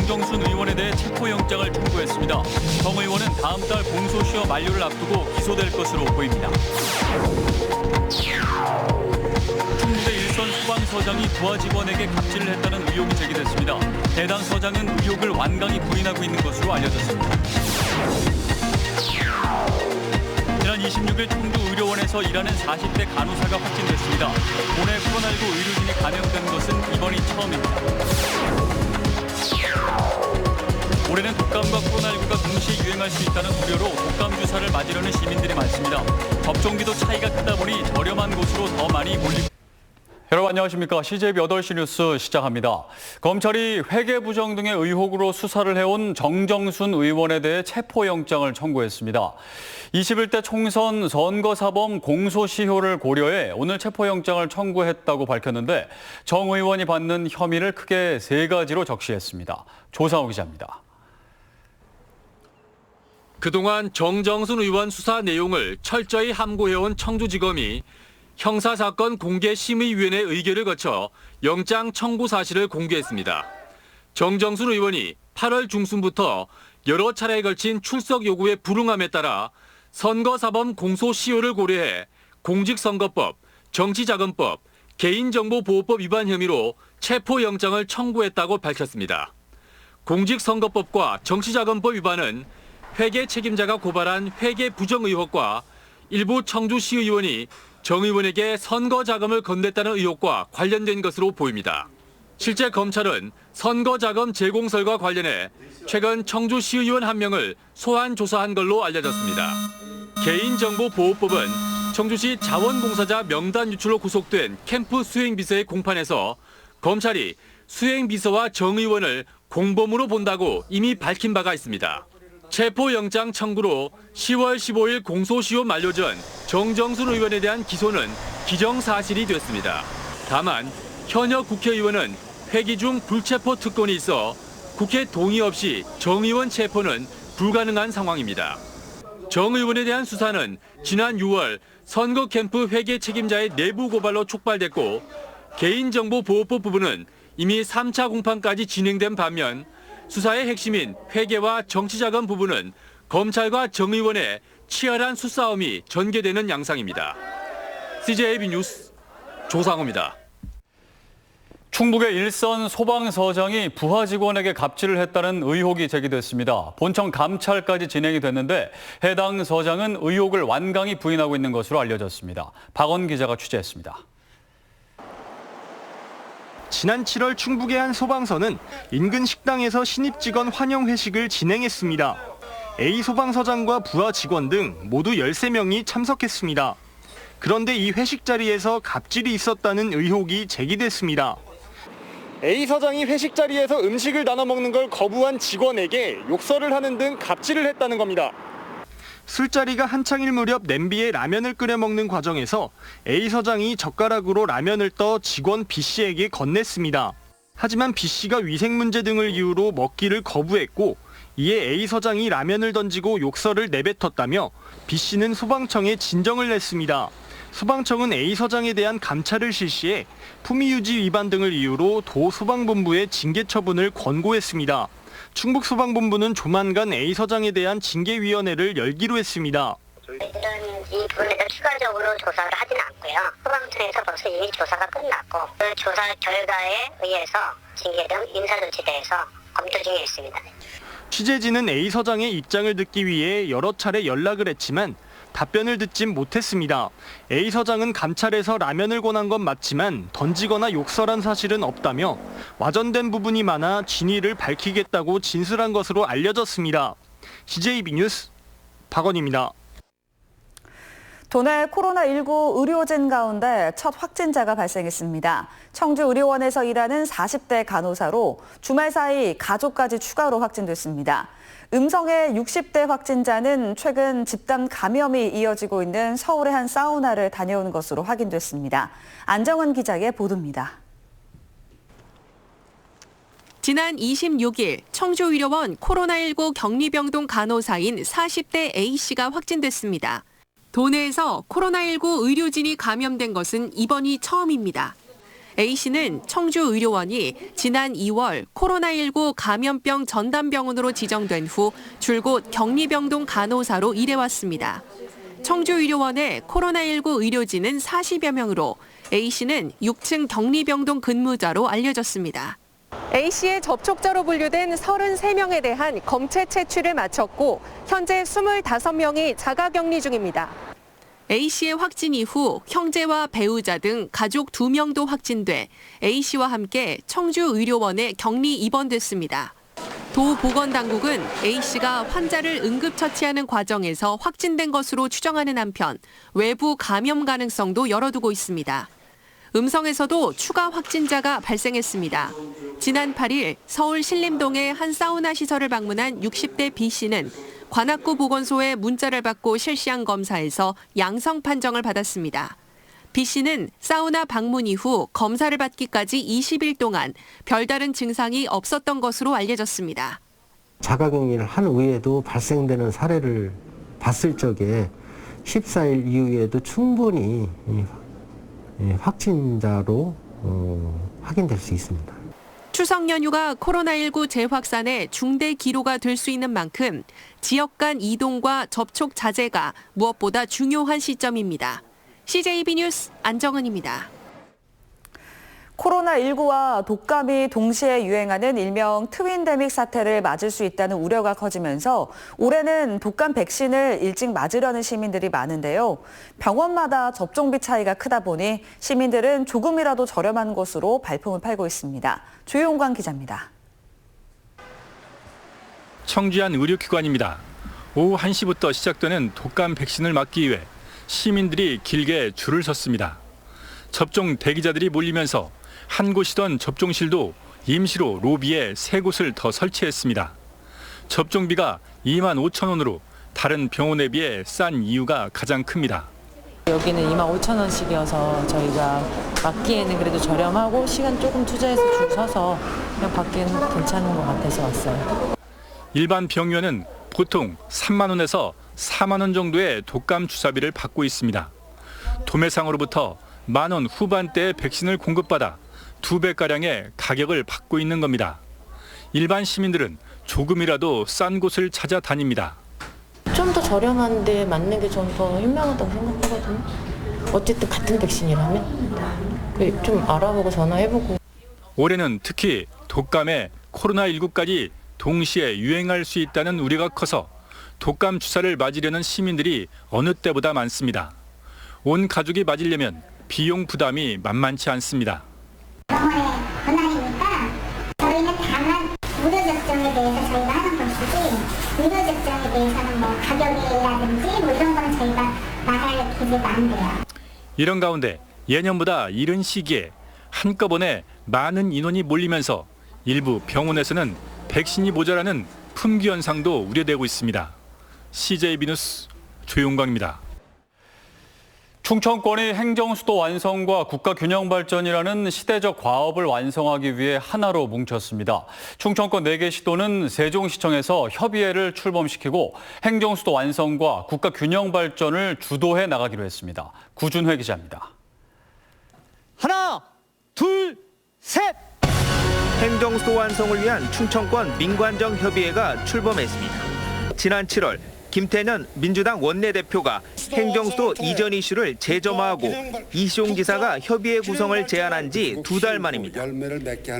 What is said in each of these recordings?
정정순 의원에 대해 체포영장을 청구했습니다. 정 의원은 다음 달 공소시효 만료를 앞두고 기소될 것으로 보입니다. 충북대 일선 소방서장이 부하 직원에게 갑질을 했다는 의혹이 제기됐습니다. 해당 서장은 의혹을 완강히 부인하고 있는 것으로 알려졌습니다. 지난 26일 청주의료원에서 일하는 40대 간호사가 확진됐습니다. 올해 코로나19 의료진이 감염된 것은 이번이 처음입니다. 올해는 독감과 코로나19가 동시에 유행할 수 있다는 우려로 독감 주사를 맞으려는 시민들이 많습니다. 접종비도 차이가 크다 보니 저렴한 곳으로 더 많이 몰리고 여러분 안녕하십니까. CJB 8시 뉴스 시작합니다. 검찰이 회계 부정 등의 의혹으로 수사를 해온 정정순 의원에 대해 체포영장을 청구했습니다. 21대 총선 선거사범 공소시효를 고려해 오늘 체포영장을 청구했다고 밝혔는데 정 의원이 받는 혐의를 크게 3가지로 적시했습니다. 조상우 기자입니다. 그동안 정정순 의원 수사 내용을 철저히 함구해온 청주지검이 형사사건 공개심의위원회 의결을 거쳐 영장 청구 사실을 공개했습니다. 정정순 의원이 8월 중순부터 여러 차례에 걸친 출석 요구에 불응함에 따라 선거사범 공소시효를 고려해 공직선거법, 정치자금법, 개인정보보호법 위반 혐의로 체포영장을 청구했다고 밝혔습니다. 공직선거법과 정치자금법 위반은 회계 책임자가 고발한 회계 부정 의혹과 일부 청주시의원이 정 의원에게 선거 자금을 건넸다는 의혹과 관련된 것으로 보입니다. 실제 검찰은 선거 자금 제공설과 관련해 최근 청주시의원 1명을 소환 조사한 걸로 알려졌습니다. 개인정보보호법은 청주시 자원봉사자 명단 유출로 구속된 캠프 수행비서의 공판에서 검찰이 수행비서와 정 의원을 공범으로 본다고 이미 밝힌 바가 있습니다. 체포영장 청구로 10월 15일 공소시효 만료 전 정정순 의원에 대한 기소는 기정사실이 됐습니다. 다만 현역 국회의원은 회기 중 불체포 특권이 있어 국회 동의 없이 정 의원 체포는 불가능한 상황입니다. 정 의원에 대한 수사는 지난 6월 선거 캠프 회계 책임자의 내부 고발로 촉발됐고 개인정보보호법 부분은 이미 3차 공판까지 진행된 반면 수사의 핵심인 회계와 정치자금 부분은 검찰과 정 의원의 치열한 수싸움이 전개되는 양상입니다. CJB 뉴스 조상우입니다. 충북의 일선 소방서장이 부하 직원에게 갑질을 했다는 의혹이 제기됐습니다. 본청 감찰까지 진행이 됐는데 해당 서장은 의혹을 완강히 부인하고 있는 것으로 알려졌습니다. 박원 기자가 취재했습니다. 지난 7월 충북의 한 소방서는 인근 식당에서 신입 직원 환영 회식을 진행했습니다. A 소방서장과 부하 직원 등 모두 13명이 참석했습니다. 그런데 이 회식 자리에서 갑질이 있었다는 의혹이 제기됐습니다. A 서장이 회식 자리에서 음식을 나눠 먹는 걸 거부한 직원에게 욕설을 하는 등 갑질을 했다는 겁니다. 술자리가 한창일 무렵 냄비에 라면을 끓여 먹는 과정에서 A 서장이 젓가락으로 라면을 떠 직원 B 씨에게 건넸습니다. 하지만 B 씨가 위생 문제 등을 이유로 먹기를 거부했고 이에 A 서장이 라면을 던지고 욕설을 내뱉었다며 B 씨는 소방청에 진정을 냈습니다. 소방청은 A 서장에 대한 감찰을 실시해 품위유지 위반 등을 이유로 도 소방본부에 징계 처분을 권고했습니다. 충북소방본부는 조만간 A 서장에 대한 징계위원회를 열기로 했습니다. 저희들은 이 부분에 대해서 추가적으로 조사를 하지는 않고요. 소방청에서 벌써 이미 조사가 끝났고 그 조사 결과에 의해서 징계 등 인사조치에 대해서 검토 중에 있습니다. 취재진은 A 서장의 입장을 듣기 위해 여러 차례 연락을 했지만 답변을 듣진 못했습니다. A 서장은 감찰에서 라면을 권한 건 맞지만 던지거나 욕설한 사실은 없다며 와전된 부분이 많아 진위를 밝히겠다고 진술한 것으로 알려졌습니다. CJB 뉴스 박원입니다. 도내 코로나19 의료진 가운데 첫 확진자가 발생했습니다. 청주의료원에서 일하는 40대 간호사로 주말 사이 가족까지 추가로 확진됐습니다. 음성의 60대 확진자는 최근 집단 감염이 이어지고 있는 서울의 한 사우나를 다녀온 것으로 확인됐습니다. 안정은 기자의 보도입니다. 지난 26일 청주의료원 코로나19 격리병동 간호사인 40대 A씨가 확진됐습니다. 도내에서 코로나19 의료진이 감염된 것은 이번이 처음입니다. A씨는 청주의료원이 지난 2월 코로나19 감염병 전담병원으로 지정된 후 줄곧 격리병동 간호사로 일해왔습니다. 청주의료원의 코로나19 의료진은 40여 명으로 A씨는 6층 격리병동 근무자로 알려졌습니다. A씨의 접촉자로 분류된 33명에 대한 검체 채취를 마쳤고 현재 25명이 자가격리 중입니다. A씨의 확진 이후 형제와 배우자 등 가족 2명도 확진돼 A씨와 함께 청주의료원에 격리 입원됐습니다. 도보건당국은 A씨가 환자를 응급처치하는 과정에서 확진된 것으로 추정하는 한편 외부 감염 가능성도 열어두고 있습니다. 음성에서도 추가 확진자가 발생했습니다. 지난 8일 서울 신림동의 한 사우나 시설을 방문한 60대 B씨는 관악구 보건소에 문자를 받고 실시한 검사에서 양성 판정을 받았습니다. B씨는 사우나 방문 이후 검사를 받기까지 20일 동안 별다른 증상이 없었던 것으로 알려졌습니다. 자가격리를 한 후에도 발생되는 사례를 봤을 적에 14일 이후에도 충분히 확진자로 확인될 수 있습니다. 추석 연휴가 코로나19 재확산의 중대 기로가 될 수 있는 만큼 지역 간 이동과 접촉 자제가 무엇보다 중요한 시점입니다. CJB 뉴스 안정은입니다. 코로나19와 독감이 동시에 유행하는 일명 트윈데믹 사태를 맞을 수 있다는 우려가 커지면서 올해는 독감 백신을 일찍 맞으려는 시민들이 많은데요. 병원마다 접종비 차이가 크다 보니 시민들은 조금이라도 저렴한 곳으로 발품을 팔고 있습니다. 조용관 기자입니다. 청주 한 의료기관입니다. 오후 1시부터 시작되는 독감 백신을 맞기 위해 시민들이 길게 줄을 섰습니다. 접종 대기자들이 몰리면서 한 곳이던 접종실도 임시로 로비에 3곳을 더 설치했습니다. 접종비가 25,000원으로 다른 병원에 비해 싼 이유가 가장 큽니다. 여기는 25,000원씩이어서 저희가 맞기에는 그래도 저렴하고 시간 조금 투자해서 줄 서서 그냥 받기에는 괜찮은 것 같아서 왔어요. 일반 병원은 보통 3만 원에서 4만 원 정도의 독감 주사비를 받고 있습니다. 도매상으로부터 10,000원 후반대의 백신을 공급받아 2배가량의 가격을 받고 있는 겁니다. 일반 시민들은 조금이라도 싼 곳을 찾아다닙니다. 좀 더 저렴한데 맞는 게 좀 더 현명하다고 생각하거든요. 어쨌든 같은 백신이라면 좀 알아보고 전화해보고. 올해는 특히 독감에 코로나19까지 동시에 유행할 수 있다는 우려가 커서 독감 주사를 맞으려는 시민들이 어느 때보다 많습니다. 온 가족이 맞으려면 비용 부담이 만만치 않습니다. 병원의 권한이니까 저희는 다만 무료 접종에 대해서 저희가 하는 것이지 의료 접종에 대해서는 뭐 가격이라든지 뭐 이런 건 저희가 나갈 기회가 안 돼요. 이런 가운데 예년보다 이른 시기에 한꺼번에 많은 인원이 몰리면서 일부 병원에서는 백신이 모자라는 품귀 현상도 우려되고 있습니다. CJB 뉴스 조용광입니다. 충청권이 행정수도 완성과 국가균형발전이라는 시대적 과업을 완성하기 위해 하나로 뭉쳤습니다. 충청권 4개 시도는 세종시청에서 협의회를 출범시키고 행정수도 완성과 국가균형발전을 주도해 나가기로 했습니다. 구준회 기자입니다. 하나, 둘, 셋! 행정수도 완성을 위한 충청권 민관정 협의회가 출범했습니다. 지난 7월 김태년 민주당 원내대표가 행정수도 이전 이슈를 재점화하고 이시용 지사가 협의회 구성을 제안한 지 2달 만입니다.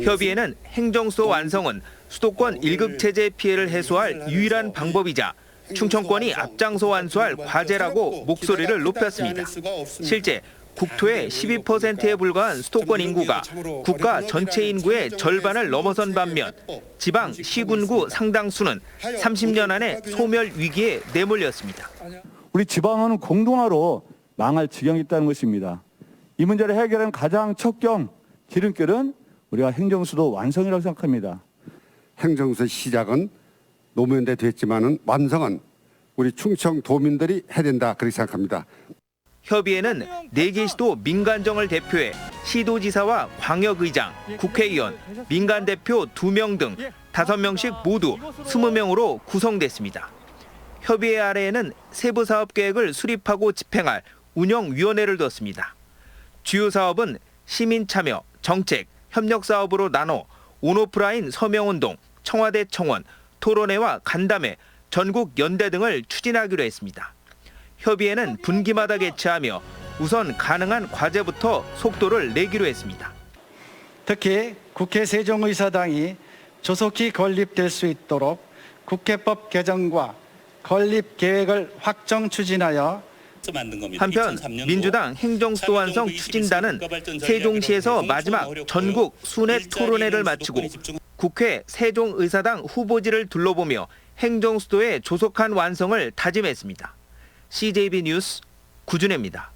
협의회는 행정수도 완성은 수도권 1급 체제 피해를 해소할 유일한 방법이자 충청권이 앞장서 완수할 과제라고 목소리를 높였습니다. 실제 국토의 12%에 불과한 수도권 인구가 국가 전체 인구의 절반을 넘어선 반면 지방 시군구 상당수는 30년 안에 소멸 위기에 내몰렸습니다. 우리 지방은 공동화로 망할 지경이 있다는 것입니다. 이 문제를 해결하는 가장 척경 지름길은 우리가 행정수도 완성이라고 생각합니다. 행정수의 시작은 노무현대 됐지만은 완성은 우리 충청도민들이 해야 된다 그렇게 생각합니다. 협의회는 4개 시도 민간정을 대표해 시도지사와 광역의장, 국회의원, 민간대표 2명 등 5명씩 모두 20명으로 구성됐습니다. 협의회 아래에는 세부 사업 계획을 수립하고 집행할 운영위원회를 뒀습니다. 주요 사업은 시민 참여, 정책, 협력 사업으로 나눠 온오프라인 서명운동, 청와대 청원, 토론회와 간담회, 전국 연대 등을 추진하기로 했습니다. 협의회는 분기마다 개최하며 우선 가능한 과제부터 속도를 내기로 했습니다. 특히 국회 세종의사당이 조속히 건립될 수 있도록 국회법 개정과 건립 계획을 확정 추진하여 한편 민주당 행정수도 완성 추진단은 세종시에서 마지막 전국 순회 토론회를 마치고 국회 세종의사당 후보지를 둘러보며 행정수도의 조속한 완성을 다짐했습니다. CJB 뉴스 구준혜입니다.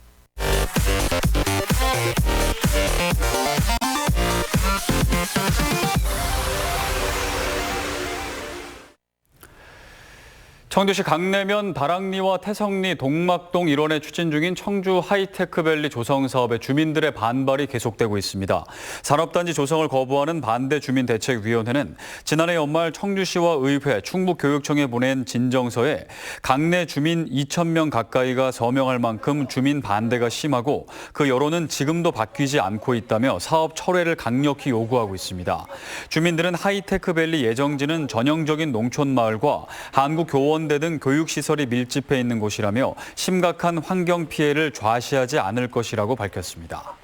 청주시 강내면 다락리와 태성리, 동막동 일원에 추진 중인 청주 하이테크밸리 조성 사업에 주민들의 반발이 계속되고 있습니다. 산업단지 조성을 거부하는 반대주민대책위원회는 지난해 연말 청주시와 의회, 충북교육청에 보낸 진정서에 강내 주민 2,000명 가까이가 서명할 만큼 주민 반대가 심하고 그 여론은 지금도 바뀌지 않고 있다며 사업 철회를 강력히 요구하고 있습니다. 주민들은 하이테크밸리 예정지는 전형적인 농촌마을과 한국교원 등 교육시설이 밀집해 있는 곳이라며 심각한 환경 피해를 좌시하지 않을 것이라고 밝혔습니다.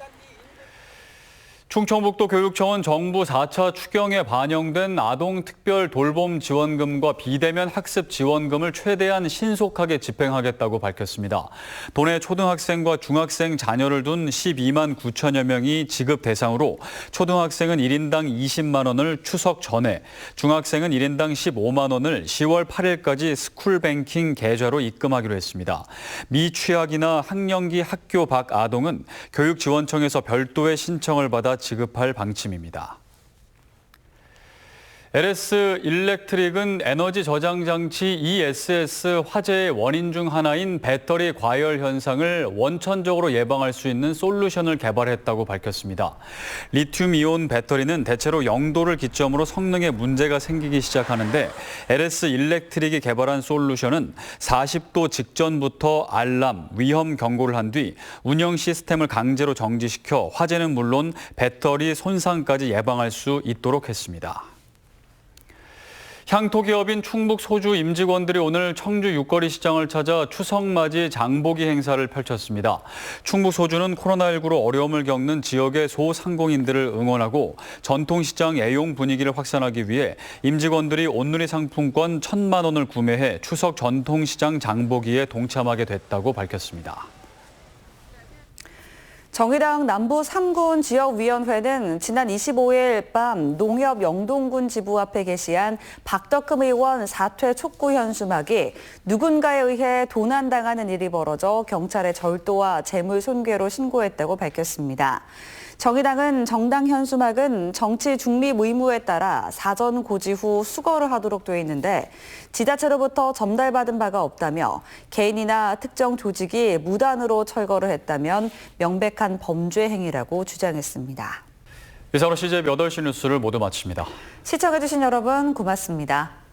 충청북도 교육청은 정부 4차 추경에 반영된 아동특별 돌봄 지원금과 비대면 학습 지원금을 최대한 신속하게 집행하겠다고 밝혔습니다. 도내 초등학생과 중학생 자녀를 둔 12만 9천여 명이 지급 대상으로 초등학생은 1인당 20만 원을 추석 전에, 중학생은 1인당 15만 원을 10월 8일까지 스쿨뱅킹 계좌로 입금하기로 했습니다. 미취학이나 학령기 학교 밖 아동은 교육지원청에서 별도의 신청을 받아 지급할 방침입니다. LS 일렉트릭은 에너지 저장 장치 ESS 화재의 원인 중 하나인 배터리 과열 현상을 원천적으로 예방할 수 있는 솔루션을 개발했다고 밝혔습니다. 리튬이온 배터리는 대체로 0도를 기점으로 성능에 문제가 생기기 시작하는데 LS 일렉트릭이 개발한 솔루션은 40도 직전부터 알람, 위험 경고를 한 뒤 운영 시스템을 강제로 정지시켜 화재는 물론 배터리 손상까지 예방할 수 있도록 했습니다. 향토기업인 충북소주 임직원들이 오늘 청주 육거리 시장을 찾아 추석맞이 장보기 행사를 펼쳤습니다. 충북소주는 코로나19로 어려움을 겪는 지역의 소상공인들을 응원하고 전통시장 애용 분위기를 확산하기 위해 임직원들이 온누리 상품권 1,000만 원을 구매해 추석 전통시장 장보기에 동참하게 됐다고 밝혔습니다. 정의당 남부 3군 지역위원회는 지난 25일 밤 농협 영동군 지부 앞에 게시한 박덕흠 의원 사퇴 촉구 현수막이 누군가에 의해 도난당하는 일이 벌어져 경찰에 절도와 재물 손괴로 신고했다고 밝혔습니다. 정의당은 정당 현수막은 정치 중립 의무에 따라 사전 고지 후 수거를 하도록 돼 있는데 지자체로부터 전달받은 바가 없다며 개인이나 특정 조직이 무단으로 철거를 했다면 명백한 범죄 행위라고 주장했습니다. 이상으로 CJB 8시 뉴스를 모두 마칩니다. 시청해주신 여러분 고맙습니다.